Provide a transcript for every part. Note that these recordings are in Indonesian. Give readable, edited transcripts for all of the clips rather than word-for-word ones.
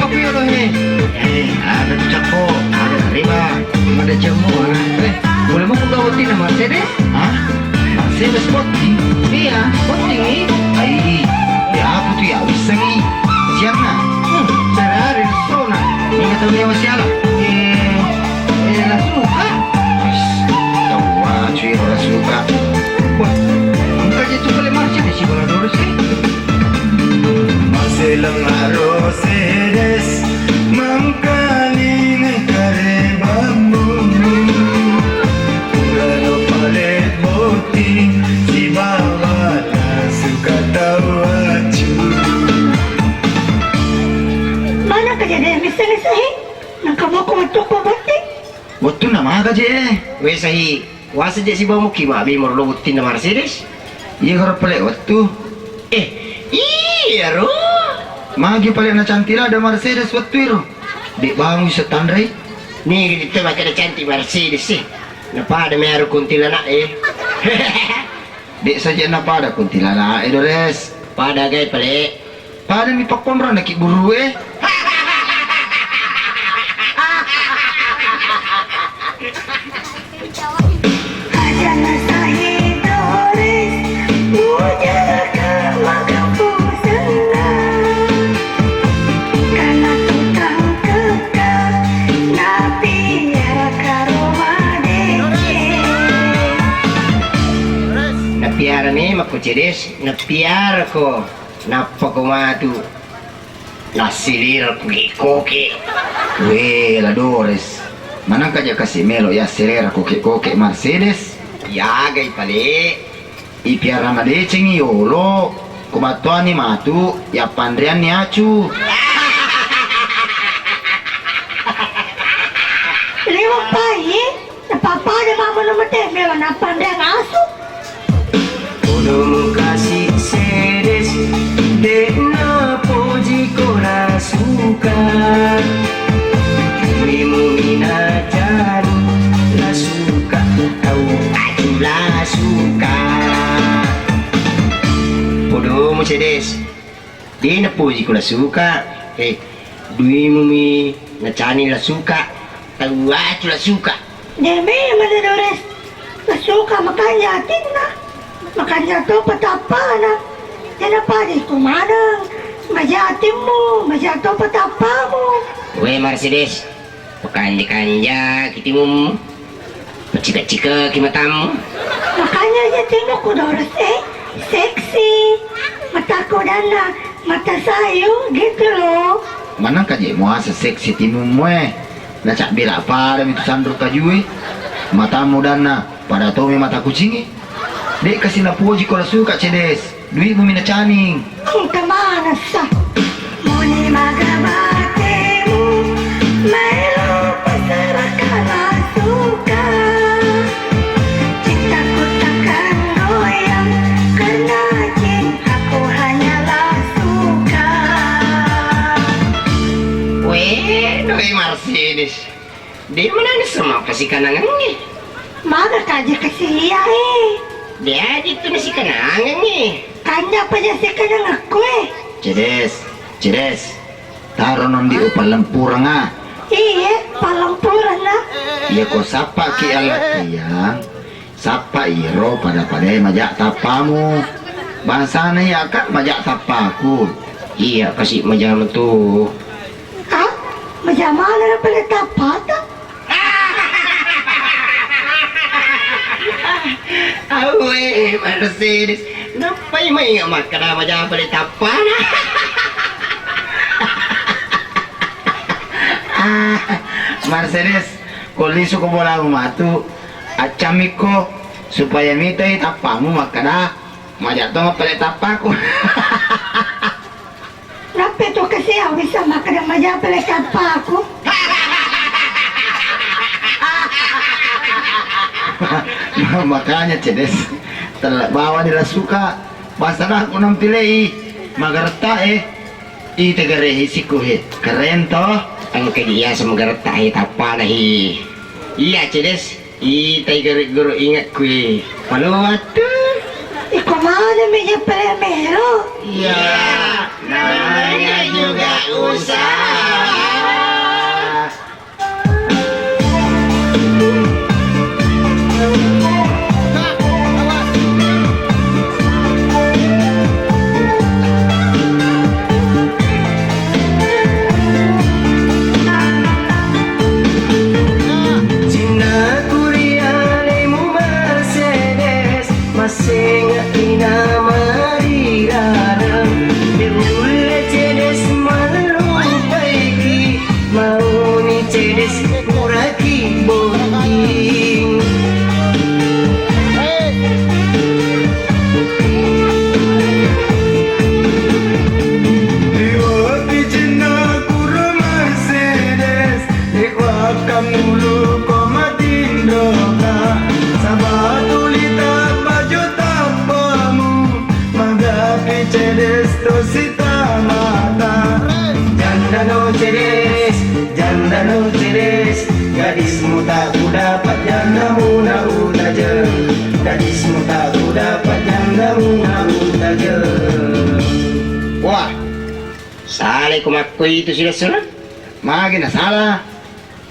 kape loh he. Ada capo, ada riba, ada jamu. Boleh mau pegawai nama Mercedes? Hah? Mercedes Sporting? Iya, Sporting nih. Ai, ya apa tuh ya bisa nih? Siapa? Sehari Sona. Ini kata dia masih ala. Langsung kah? Tahu cuy langsung kah? Wah, enggak jadi boleh Mercedes sih bola dorong sih. Maselang Mercedes mangkali ngkare bambu. Urano palet boti si bawa suka tawa cu. Mana kejadian misalnya sih? Nangkamu ko matuk ko boti. Betul nama aja je. Weh sahi. Wasa je si bawa muki babi morlo butin na Mercedes. Iya harap palet waktu. Iya ro. Magi paling na cantik ada Mercedes waktu itu. Dek bangun setandrai. Nih gitu pakai ada cantik Mercedes sih. Napa ada meru kuntilanak Dek saja napa ada kuntilanak Dores. Pada gay pale. Pada mi pakpon ron nak buru Ajana sahi Doris, ujar ke magapu senang. Karena tutang kekal, napi ya karoma dece. Napiara nih maku cedes. Napiara ko. Napa ko madu. Nasilir koke. Weh la Dores. Mana kaja kasih melo ya selera koke Mercedes. Ya gay pale. Ipiara madeceng yolo. Kumatuan ni matu ya pandrian ni acu. Lewat bayi, papa ada mama nama temel napa dia ngasuh. Udah kasih sedes. Dena puji kora suka. Wimu minajan la suka. Kau acu la suka. Podo Mercedes. Dena puji kora suka. Duimu mi ngacani la suka. Kau acu la suka. Demi mana Dores, suka makanya tingna. Makanya tu petapa na. Jangan padi kumanang, majatimmu, majato petapamu. Weh Mercedes, pekanja-kanja kitimu, pecika-cika kimatamu. Makanya jatimu ku Doris seksi, mataku dana, mata sayu gitu loh. Mana kaje muasa seksi timu mue, nacak bila pada itu sandro kajui, matamu dana pada tome mata kucingi. Dek kasih napuji kalau suka cedes. Duit bumi na caning. Kemana sah? Muni magabatemu, melo pasarkan suka. Cintaku takkan goyang, karena cintaku hanyalah suka. Weh, doi Mercedes. Di mana nih semua kasih kanangan nih? Maga kaja kasih iya Dia itu nasi kanangan nih. Kanya pa dyan si kanang ako Cedes, taruh non di upal lempurang nga. Iya, palampuran na. Iya ko sapa ki alat kiyang, sapa iro pada majak tapamu. Bahasa na ya kan majak tapaku. Iya kasih majak tuh. Ha? Majamana na pala tapata? Awe, Mercedes. Napay may amat ka na majak pala tapan. Mercedes, kuliso ko bola matu at chamiko supaya mitay tapamu makana majak to pala tapaku. Napito kasi ang isa makada majak pala tapaku. Makanya Cedes bawa nila suka basta na ako ng pilay magarta itegarehi si kuhit keren to ang kadiya sa magarta tapa nahi iya Cedes itegareguro ingat kuy paluwat Ikaw mana medyo primero. iya namanya juga usaha. sita mata. Janda no ceres, gadismu tak ku dapat, jandamu na utaje. Gadismu tak ku dapat, jandamu na utaje. Wah, salah kumakui itu sudah surat. Makin salah.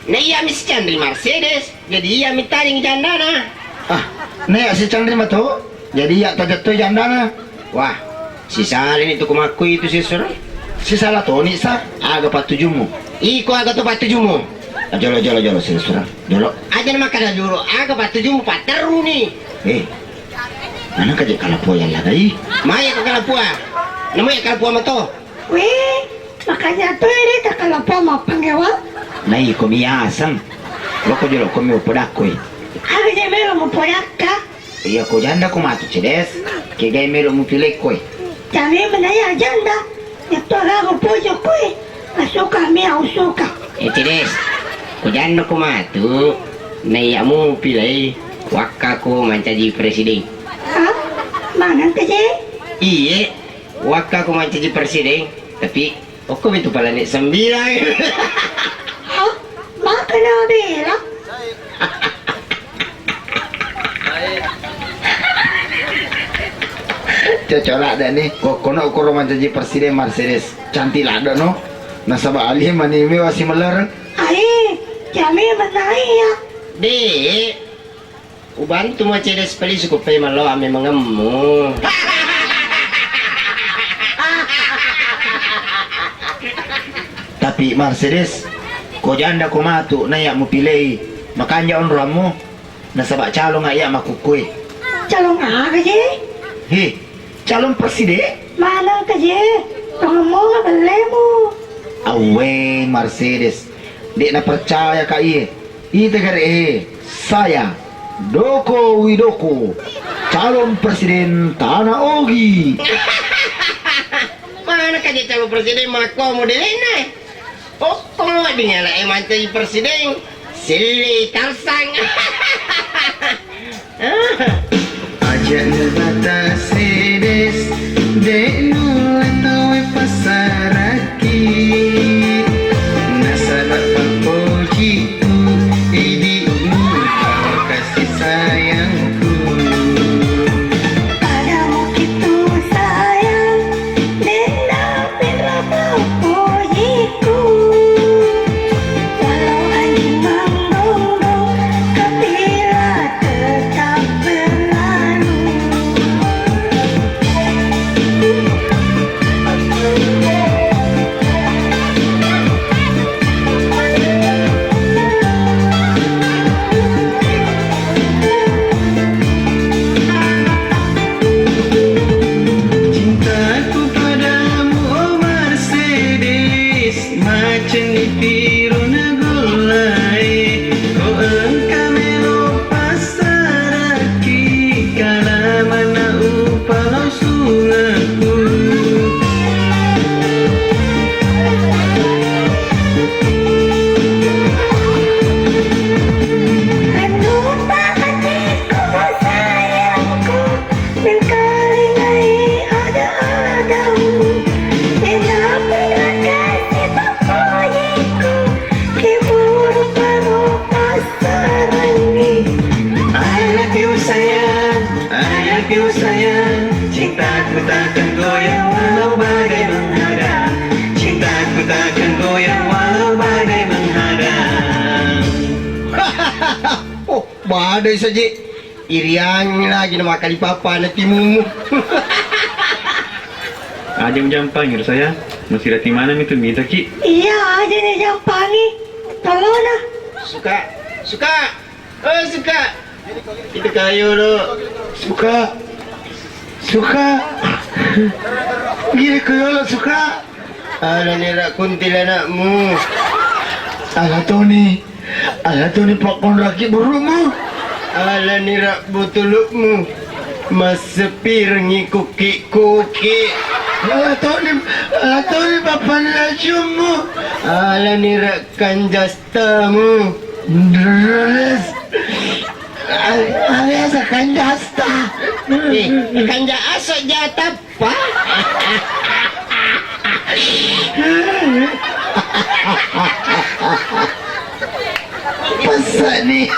Nah iya Miss Chandri Mercedes, jadi iya minta yang jandana. Ah, nah si Chandri mah tuh, jadi iya tajat tuh jandana. Wah, si Salin itu kumakui itu si surat. Si salah tuh nih sa, agak patujumu. Iko agak tuh patujumu. Jolo si surat, jolo. Aja nama kada jolo, agak patujumu pateru nih. Mana kaje kalapua yang lagi? Maya ke kalapua, namanya kalapua mah tuh. Weh, makanya tuh ini tak kalau mau panggawa. Nah, iko miasang. Lo ko jolo ko mi upodakoi. Aga je melo mo podaka. Iya ko janda ko matu cedes. Kegay melo mo pilih koi. Jami menaya janda. Itu aga ko pujo koi. Asuka mi usuka. Cedes. Ko janda ko matu. Naya mo pilih. Wakka ko mancaji presiden. Hah? Mana kaje? Iya. Wakka ko mancaji presiden. Tapi aku itu pala ni 9. Hah? Maka na bela? Cocolak dah ni. Kono ko roman jadi presiden Mercedes. Cantik lah dah no. Nasaba alih manimi wasi melar. Ai, jami menaya. Dek. Ubantu Mercedes pali suku pay malo ame mangemu. Tapi Mercedes, ko janda ko matu na ya mo pilih. Makanya on ramu. Nasaba calon nga ya makukui. Calon aga je? Hei, calon presiden? Mana kaje? Tunggu nga balemu. Awe Mercedes, dek na percaya ka iye. Itegar saya Doko Widoko, calon presiden Tanah Ogi. Mana kaje calon presiden mako modelnya? Oh, kok dengan mantai presiden? Sili Tarsang. Aja ngebata sedes, dek nulatoi pasaraki. Nasabak pangpojiku, idi kau kasih sayangku. Padamu gitu sayang, denda pira pujiku. Walau anjing menggonggong, kepila tetap berlalu. Cintaku padamu oh Mercedes, macam ditiru nagulai. Oh engkau melo pasaraki, kala mana upalau sungaku. Lupa hatiku sayangku, dan kali lagi ada-adamu. Denda pira kasih pujiku, kiburu paru pasarangi. I love you sayang, cintaku takkan goyang walau badai menghadang. Cintaku takkan goyang walau badai menghadang. Oh, badai saja. Irian lagi nama kali papa nanti mumu. Aja menjampang ya saya. Masih di mana itu minta ki? Iya aja nih jampangi. Tolong nah. Suka. Oh suka. Itu kayu lo. Suka. Gila kayu lo suka. Ala nira kuntilanakmu. Ala Tony pak konraki burumu. Ala nira butulukmu. Masepir ngikuki. Ala Tony papan rajumu. Ala nira kanjastamu. Deres. Alias kanjasta. Kanja asok jatap pa. ni.